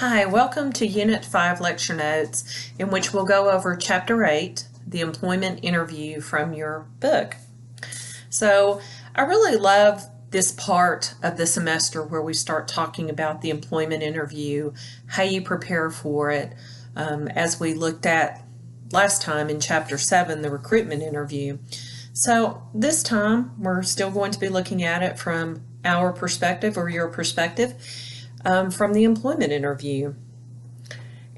Hi, welcome to Unit 5 lecture notes, in which we'll go over Chapter 8, the employment interview from your book. So I really love this part of the semester where we start talking about the employment interview, how you prepare for it, as we looked at last time in Chapter 7, the recruitment interview. So this time we're still going to be looking at it from our perspective or your perspective. From the employment interview.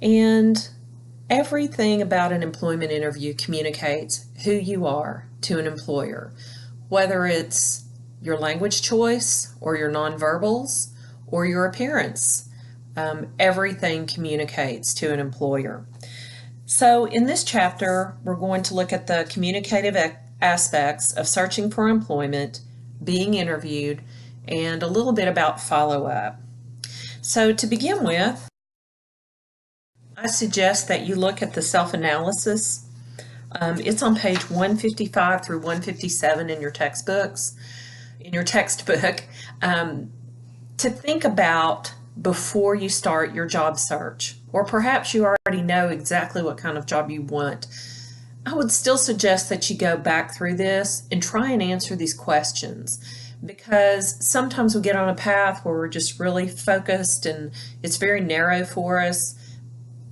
And everything about an employment interview communicates who you are to an employer, whether it's your language choice or your nonverbals or your appearance. Everything communicates to an employer. So in this chapter, we're going to look at the communicative aspects of searching for employment, being interviewed, and a little bit about follow-up. So to begin with, I suggest that you look at the self-analysis. It's on page 155 through 157 in your textbooks, to think about before you start your job search, or perhaps you already know exactly what kind of job you want. I would still suggest that you go back through this and try and answer these questions, because sometimes we get on a path where we're just really focused and it's very narrow for us.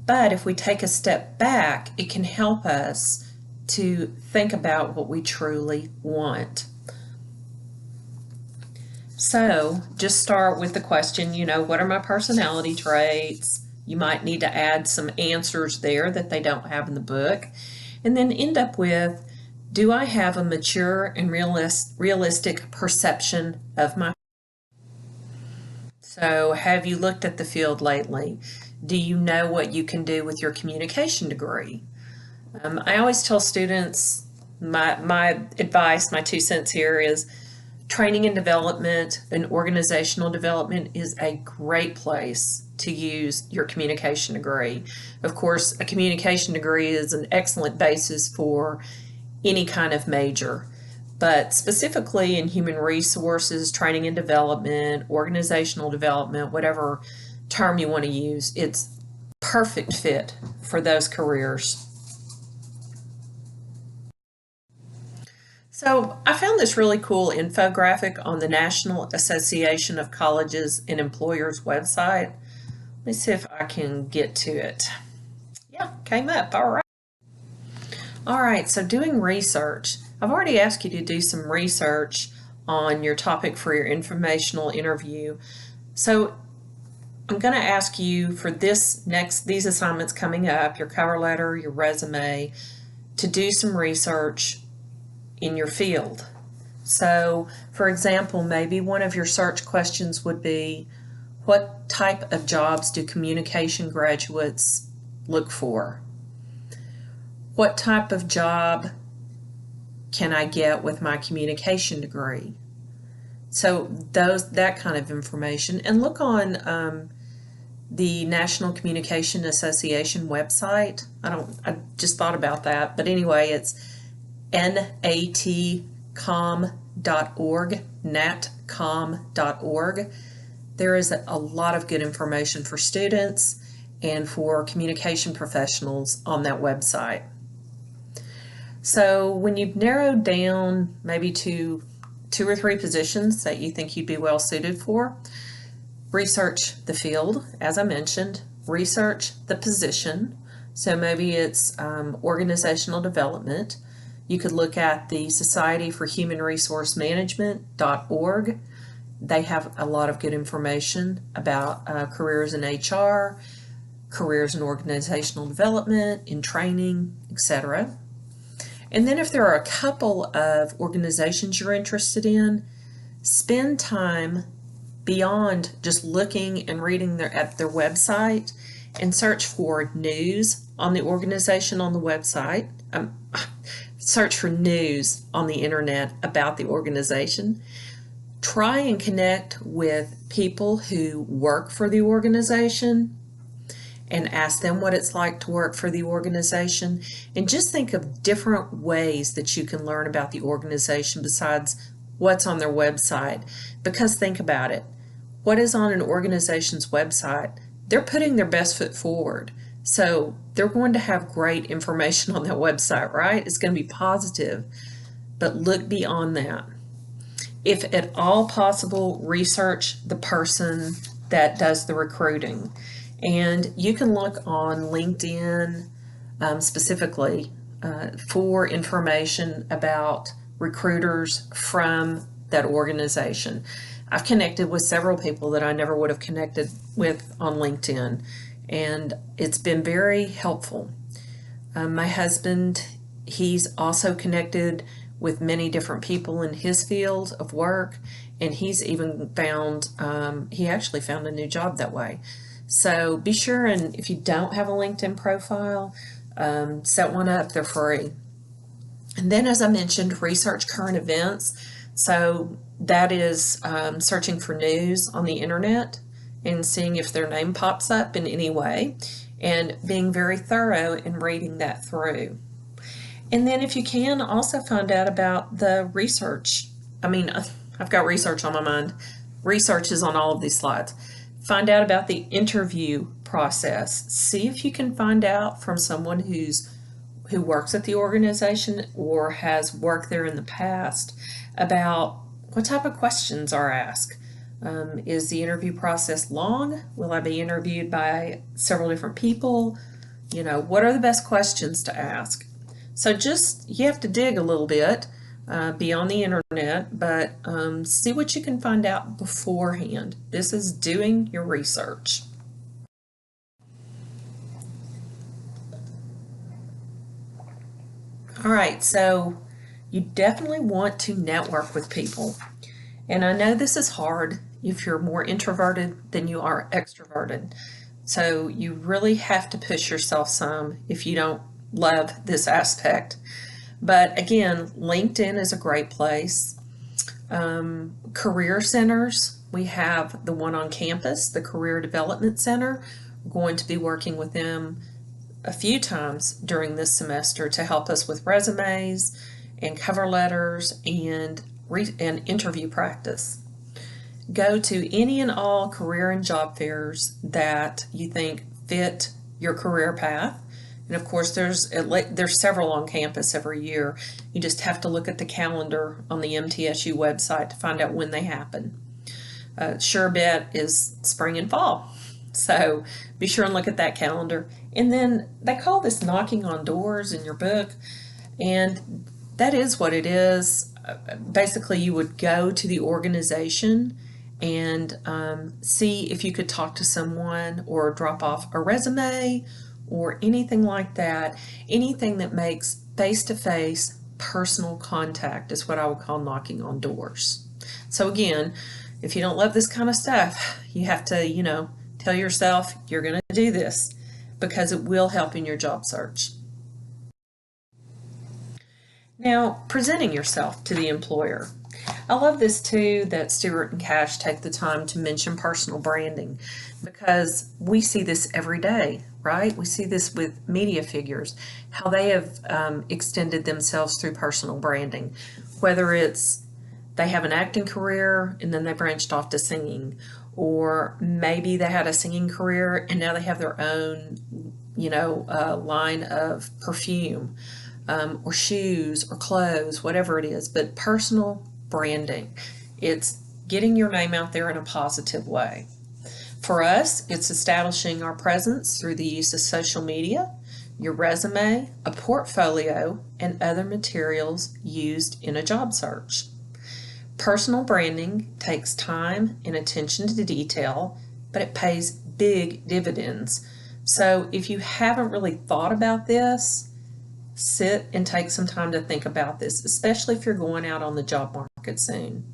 But if we take a step back, it can help us to think about what we truly want. So just start with the question, what are my personality traits? You might need to add some answers there that they don't have in the book. And then end up with, do I have a mature and realistic perception of my? So have you looked at the field lately? Do you know what you can do with your communication degree? I always tell students, my advice, my 2 cents here is training and development and organizational development is a great place to use your communication degree. Of course, a communication degree is an excellent basis for any kind of major, but specifically in human resources, training and development, organizational development, whatever term you want to use, it's perfect fit for those careers. So I found this really cool infographic on the National Association of Colleges and Employers website. Let me see if I can get to it. Yeah, came up. All right, so doing research. I've already asked you to do some research on your topic for your informational interview. So I'm going to ask you for these assignments coming up, your cover letter, your resume, to do some research in your field. So, for example, maybe one of your search questions would be, what type of jobs do communication graduates look for? What type of job can I get with my communication degree? So that kind of information. And look on the National Communication Association website. I just thought about that. But anyway, it's natcom.org, natcom.org. There is a lot of good information for students and for communication professionals on that website. So when you've narrowed down maybe to 2 or 3 positions that you think you'd be well suited for, research the field, as I mentioned, research the position. So maybe it's organizational development. You could look at the Society for Human Resource Management.org. They have a lot of good information about careers in HR, careers in organizational development, in training, etc. And then if there are a couple of organizations you're interested in, spend time beyond just looking and reading at their website and search for news on the organization on the website. Search for news on the internet about the organization. Try and connect with people who work for the organization and ask them what it's like to work for the organization, and just think of different ways that you can learn about the organization besides what's on their website. Because think about it, what is on an organization's website they're putting their best foot forward. So they're going to have great information on that website, right? It's going to be positive, but look beyond that. If at all possible, research the person that does the recruiting. And you can look on LinkedIn specifically for information about recruiters from that organization. I've connected with several people that I never would have connected with on LinkedIn, and it's been very helpful. My husband, he's also connected with many different people in his field of work, and he's even found, he actually found a new job that way. So be sure, and if you don't have a LinkedIn profile, set one up. They're free. And then, as I mentioned, research current events. So that is searching for news on the internet and seeing if their name pops up in any way, and being very thorough in reading that through. And then if you can, also find out about the research. I mean, I've got research on my mind. Research is on all of these slides. Find out about the interview process. See if you can find out from someone who works at the organization or has worked there in the past about what type of questions are asked. Is the interview process long? Will I be interviewed by several different people? What are the best questions to ask? So you have to dig a little bit beyond the internet, but see what you can find out beforehand. This is doing your research. All right, so you definitely want to network with people. And I know this is hard if you're more introverted than you are extroverted. So you really have to push yourself some if you don't love this aspect. But again, LinkedIn is a great place. Career centers, we have the one on campus, the Career Development Center. We're going to be working with them a few times during this semester to help us with resumes and cover letters and interview practice. Go to any and all career and job fairs that you think fit your career path. And of course, there's several on campus every year. You just have to look at the calendar on the MTSU website to find out when they happen. Sure bet is spring and fall. So be sure and look at that calendar. And then they call this knocking on doors in your book, and that is what it is. Basically, you would go to the organization and see if you could talk to someone or drop off a resume or anything like that. Anything that makes face-to-face personal contact is what I would call knocking on doors. So again, if you don't love this kind of stuff, you have to, tell yourself you're going to do this because it will help in your job search. Now, presenting yourself to the employer. I love this too, that Stewart and Cash take the time to mention personal branding, because we see this every day, right? We see this with media figures, how they have extended themselves through personal branding, whether it's they have an acting career and then they branched off to singing, or maybe they had a singing career and now they have their own, line of perfume, or shoes or clothes, whatever it is. But personal branding, it's getting your name out there in a positive way. For us, it's establishing our presence through the use of social media, your resume, a portfolio, and other materials used in a job search. Personal branding takes time and attention to detail, but it pays big dividends. So if you haven't really thought about this, sit and take some time to think about this, especially if you're going out on the job market soon.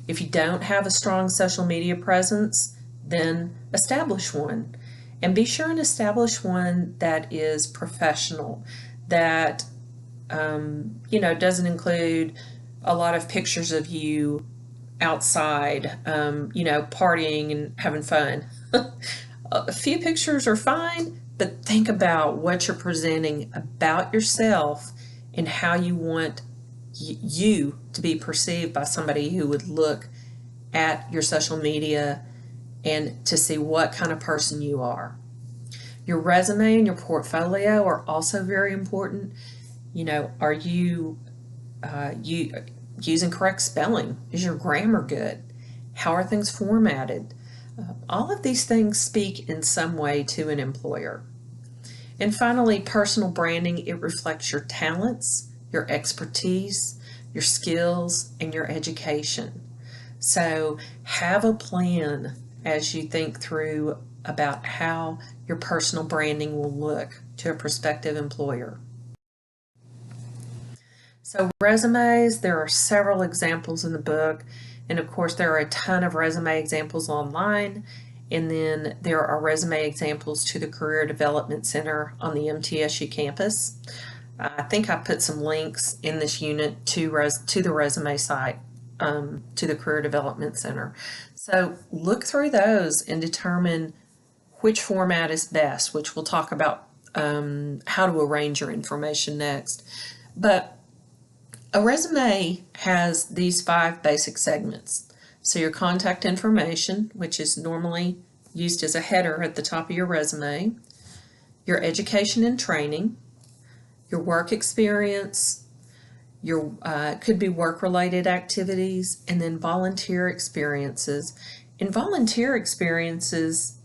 If you don't have a strong social media presence, then establish one. And be sure and establish one that is professional, that doesn't include a lot of pictures of you outside, partying and having fun. A few pictures are fine, but think about what you're presenting about yourself and how you want you to be perceived by somebody who would look at your social media and to see what kind of person you are. Your resume and your portfolio are also very important. Are you using correct spelling? Is your grammar good? How are things formatted? All of these things speak in some way to an employer. And finally, personal branding, it reflects your talents, your expertise, your skills, and your education. So have a plan as you think through about how your personal branding will look to a prospective employer. So resumes, there are several examples in the book, and of course there are a ton of resume examples online, and then there are resume examples to the Career Development Center on the MTSU campus. I think I put some links in this unit to the resume site, to the Career Development Center. So look through those and determine which format is best, which we'll talk about how to arrange your information next. But a resume has these 5 basic segments. So your contact information, which is normally used as a header at the top of your resume, your education and training, your work experience, your could be work-related activities, and then volunteer experiences. In volunteer experiences,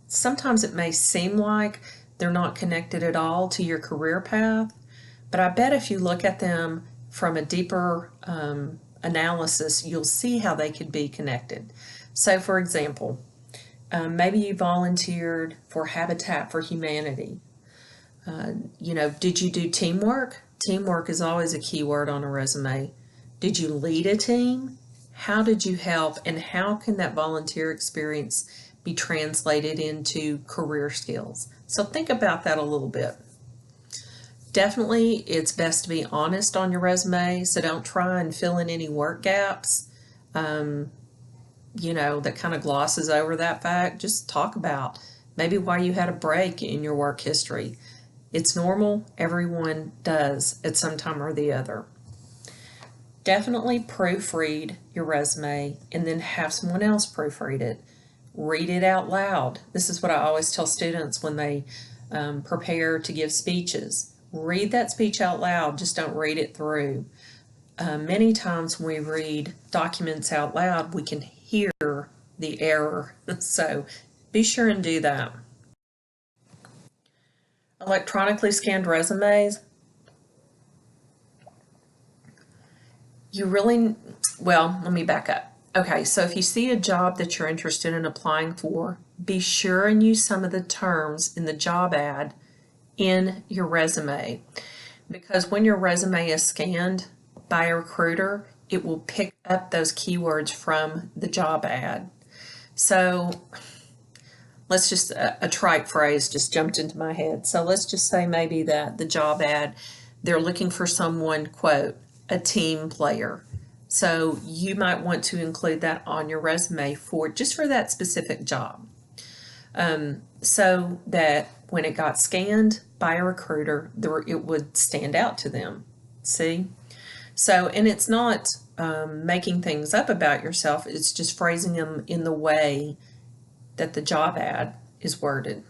sometimes it may seem like they're not connected at all to your career path, but I bet if you look at them from a deeper analysis, you'll see how they could be connected. So for example, maybe you volunteered for Habitat for Humanity. Did you do teamwork? Teamwork is always a key word on a resume. Did you lead a team? How did you help, and how can that volunteer experience be translated into career skills? So think about that a little bit. Definitely, it's best to be honest on your resume, so don't try and fill in any work gaps, that kind of glosses over that fact. Just talk about maybe why you had a break in your work history. It's normal. Everyone does at some time or the other. Definitely proofread your resume and then have someone else proofread it. Read it out loud. This is what I always tell students when they prepare to give speeches. Read that speech out loud, just don't read it through. Many times when we read documents out loud, we can hear the error, so be sure and do that. Electronically scanned resumes. Let me back up. Okay, so if you see a job that you're interested in applying for, be sure and use some of the terms in the job ad in your resume, because when your resume is scanned by a recruiter, it will pick up those keywords from the job ad. So let's just, a trite phrase just jumped into my head. So let's just say maybe that the job ad, they're looking for someone, quote, a team player. So you might want to include that on your resume just for that specific job. So that when it got scanned by a recruiter, it would stand out to them. See? So, and it's not making things up about yourself, it's just phrasing them in the way that the job ad is worded.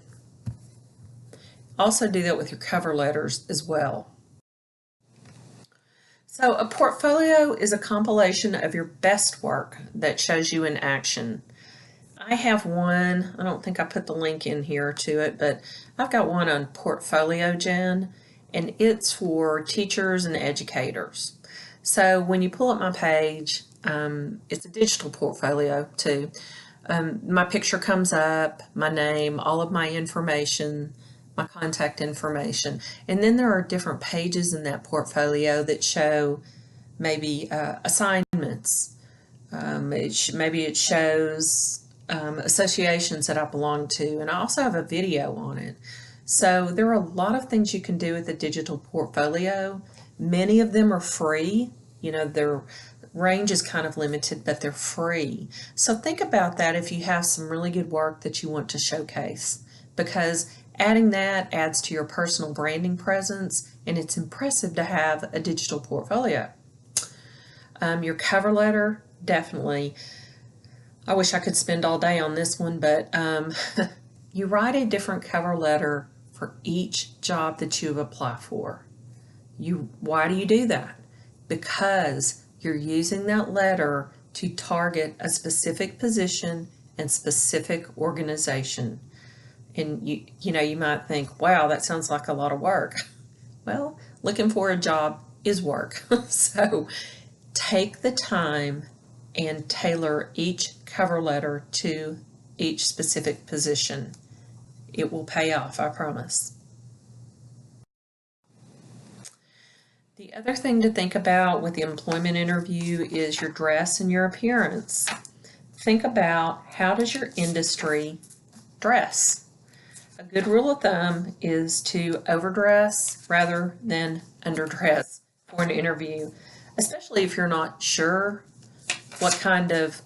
Also do that with your cover letters as well. So a portfolio is a compilation of your best work that shows you in action. I have one, I don't think I put the link in here to it, but I've got one on PortfolioGen, and it's for teachers and educators. So when you pull up my page, it's a digital portfolio too. My picture comes up, my name, all of my information, my contact information, and then there are different pages in that portfolio that show maybe assignments. Maybe it shows associations that I belong to, and I also have a video on it. So there are a lot of things you can do with a digital portfolio. Many of them are free. Their range is kind of limited, but they're free. So think about that if you have some really good work that you want to showcase, because adding that adds to your personal branding presence, and it's impressive to have a digital portfolio. Your cover letter, definitely. I wish I could spend all day on this one, but you write a different cover letter for each job that you apply for. Why do you do that? Because you're using that letter to target a specific position and specific organization. And you might think, wow, that sounds like a lot of work. Well, looking for a job is work. So take the time and tailor each cover letter to each specific position. It will pay off, I promise. The other thing to think about with the employment interview is your dress and your appearance. Think about, how does your industry dress? A good rule of thumb is to overdress rather than underdress for an interview, especially if you're not sure what kind of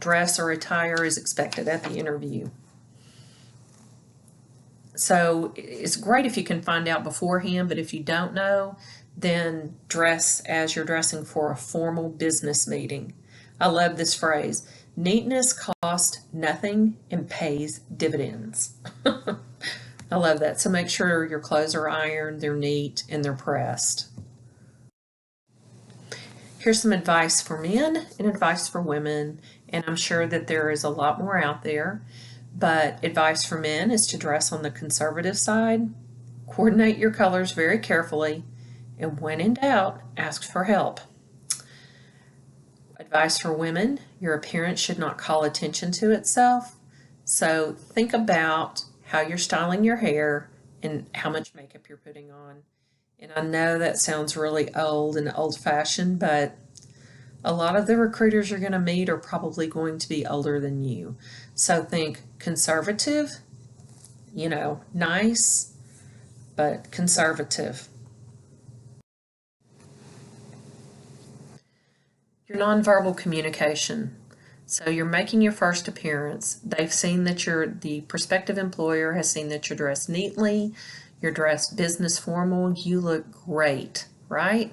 dress or attire is expected at the interview. So it's great if you can find out beforehand, but if you don't know, then dress as you're dressing for a formal business meeting. I love this phrase: neatness costs nothing and pays dividends. I love that. So make sure your clothes are ironed, they're neat, and they're pressed. Here's some advice for men and advice for women, and I'm sure that there is a lot more out there, but advice for men is to dress on the conservative side, coordinate your colors very carefully, and when in doubt, ask for help. Advice for women: your appearance should not call attention to itself, so think about how you're styling your hair and how much makeup you're putting on. And I know that sounds really old and old-fashioned, but a lot of the recruiters you're going to meet are probably going to be older than you. So think conservative, nice, but conservative. Your nonverbal communication. So you're making your first appearance. They've seen that the prospective employer has seen that you're dressed neatly, you're dressed business formal, you look great, right?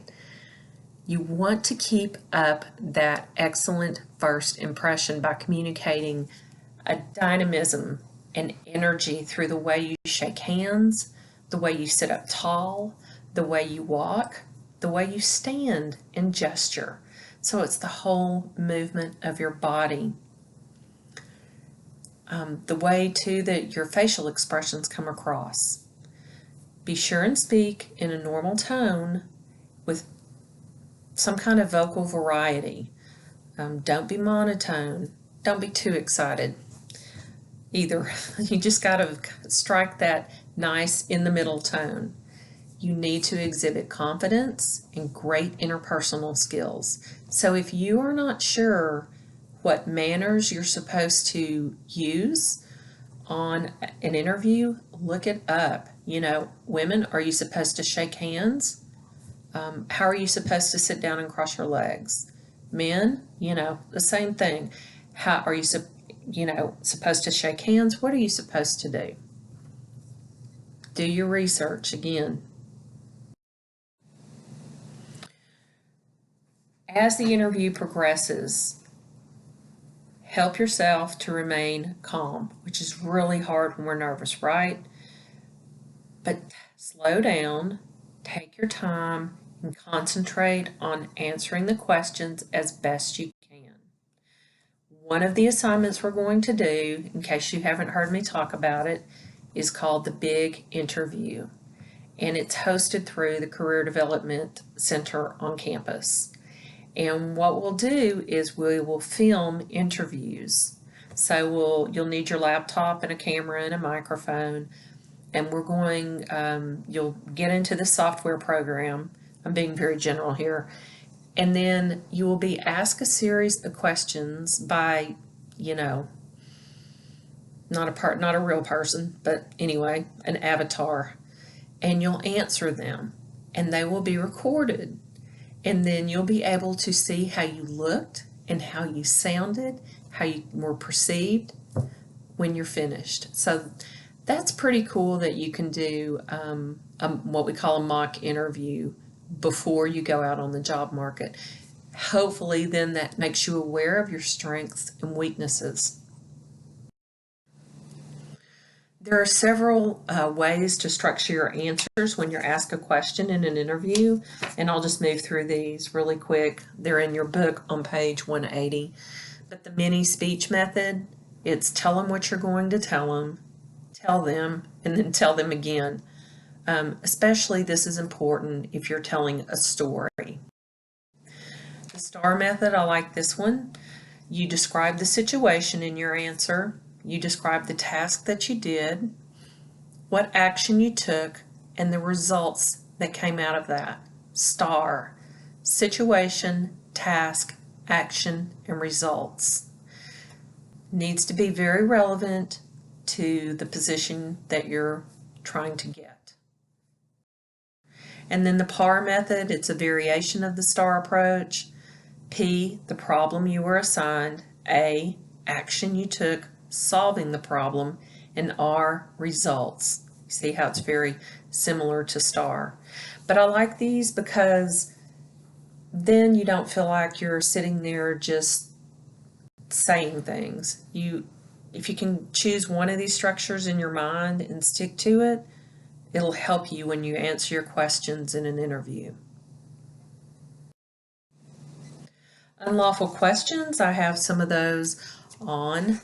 You want to keep up that excellent first impression by communicating a dynamism and energy through the way you shake hands, the way you sit up tall, the way you walk, the way you stand and gesture. So it's the whole movement of your body. The way, too, that your facial expressions come across. Be sure and speak in a normal tone with some kind of vocal variety. Don't be monotone. Don't be too excited either. You just got to strike that nice in the middle tone. You need to exhibit confidence and great interpersonal skills. So if you are not sure what manners you're supposed to use on an interview, look it up. Women, are you supposed to shake hands? How are you supposed to sit down and cross your legs? Men, the same thing. How are you, supposed to shake hands? What are you supposed to do? Do your research again. As the interview progresses, help yourself to remain calm, which is really hard when we're nervous, right? But slow down, take your time, and concentrate on answering the questions as best you can. One of the assignments we're going to do, in case you haven't heard me talk about it, is called the Big Interview, and it's hosted through the Career Development Center on campus. And what we'll do is we will film interviews. So you'll need your laptop and a camera and a microphone, and you'll get into the software program. I'm being very general here. And then you will be asked a series of questions by, not a real person, but anyway, an avatar. And you'll answer them, and they will be recorded. And then you'll be able to see how you looked and how you sounded, how you were perceived when you're finished. So that's pretty cool that you can do what we call a mock interview before you go out on the job market. Hopefully then that makes you aware of your strengths and weaknesses. There are several ways to structure your answers when you're asked a question in an interview, and I'll just move through these really quick. They're in your book on page 180. But the mini speech method, it's tell them what you're going to tell them, and then tell them again. Especially this is important if you're telling a story. The STAR method, I like this one. You describe the situation in your answer. You describe the task that you did, what action you took, and the results that came out of that. STAR, situation, task, action, and results. Needs to be very relevant to the position that you're trying to get. And then the PAR method, it's a variation of the STAR approach. P, the problem you were assigned. A, action you took solving the problem. And R, results. You see how it's very similar to STAR. But I like these because then you don't feel like you're sitting there just saying things. If you can choose one of these structures in your mind and stick to it, it'll help you when you answer your questions in an interview. Unlawful questions, I have some of those on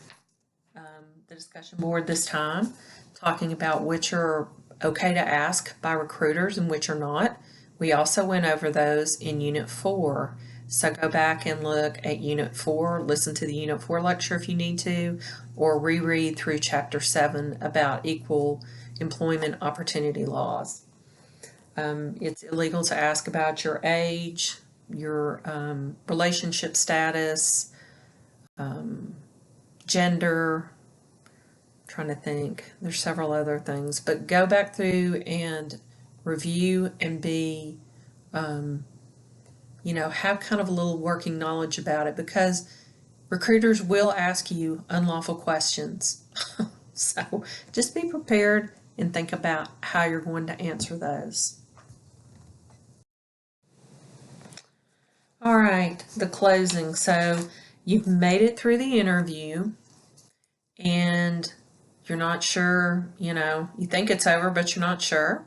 the discussion board this time, talking about which are okay to ask by recruiters and which are not. We also went over those in Unit 4. So go back and look at Unit 4, listen to the Unit 4 lecture if you need to, or reread through Chapter 7 about equal employment opportunity laws. It's illegal to ask about your age, your relationship status, gender. I'm trying to think. There's several other things, but go back through and review and be, have kind of a little working knowledge about it, because recruiters will ask you unlawful questions. So just be prepared and think about how you're going to answer those. All right, the closing. So you've made it through the interview and you're not sure, you think it's over, but you're not sure.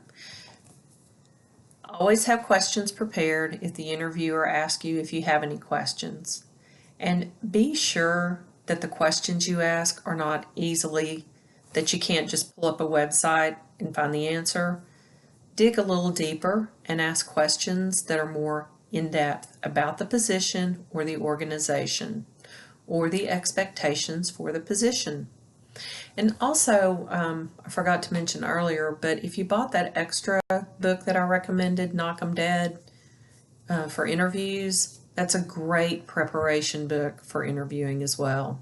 Always have questions prepared if the interviewer asks you if you have any questions. And be sure that the questions you ask are not that you can't just pull up a website and find the answer. Dig a little deeper and ask questions that are more in-depth about the position or the organization or the expectations for the position. And also, I forgot to mention earlier, but if you bought that extra book that I recommended, Knock 'em Dead, for interviews, that's a great preparation book for interviewing as well.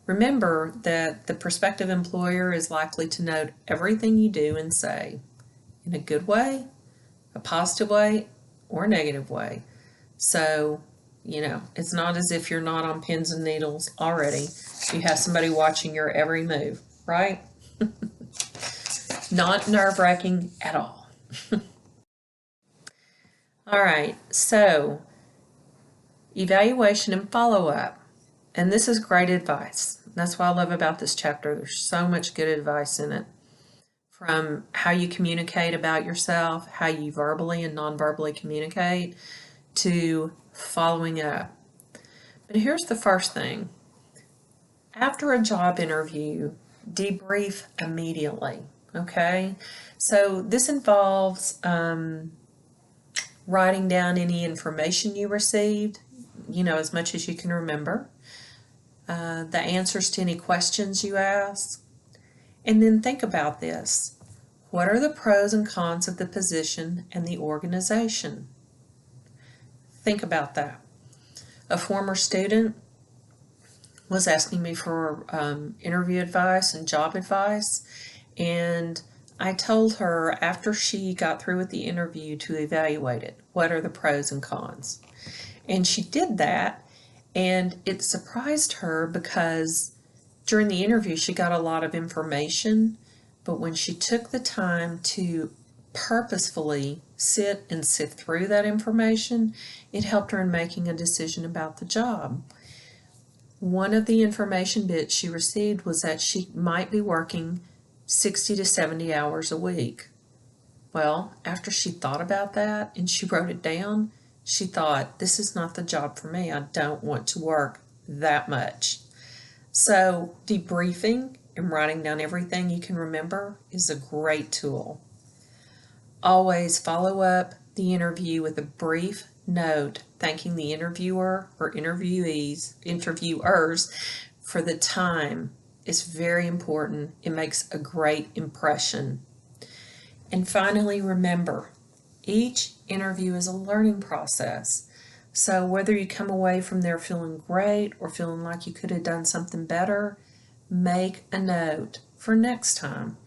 Remember that the prospective employer is likely to note everything you do and say, in a good way, a positive way, or a negative way. So, it's not as if you're not on pins and needles already. You have somebody watching your every move, right? Not nerve-wracking at all. All right, so evaluation and follow-up. And this is great advice. That's what I love about this chapter. There's so much good advice in it. From how you communicate about yourself, how you verbally and non-verbally communicate, to following up. But here's the first thing. After a job interview, debrief immediately, okay? So this involves writing down any information you received, as much as you can remember, the answers to any questions you asked, and then think about this. What are the pros and cons of the position and the organization? Think about that. A former student was asking me for interview advice and job advice, and I told her after she got through with the interview to evaluate it. What are the pros and cons? And she did that, and it surprised her because during the interview she got a lot of information, but when she took the time to purposefully sit and sift through that information, it helped her in making a decision about the job. One of the information bits she received was that she might be working 60 to 70 hours a week. Well, after she thought about that and she wrote it down, she thought, this is not the job for me. I don't want to work that much. So debriefing and writing down everything you can remember is a great tool. Always follow up the interview with a brief note thanking the interviewer or interviewers for the time. It's very important. It makes a great impression. And finally, remember, each interview is a learning process. So whether you come away from there feeling great or feeling like you could have done something better, make a note for next time.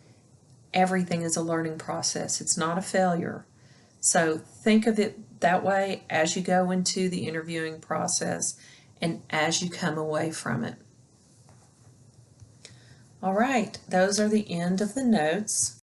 Everything is a learning process. It's not a failure. So think of it that way as you go into the interviewing process and as you come away from it. All right, those are the end of the notes.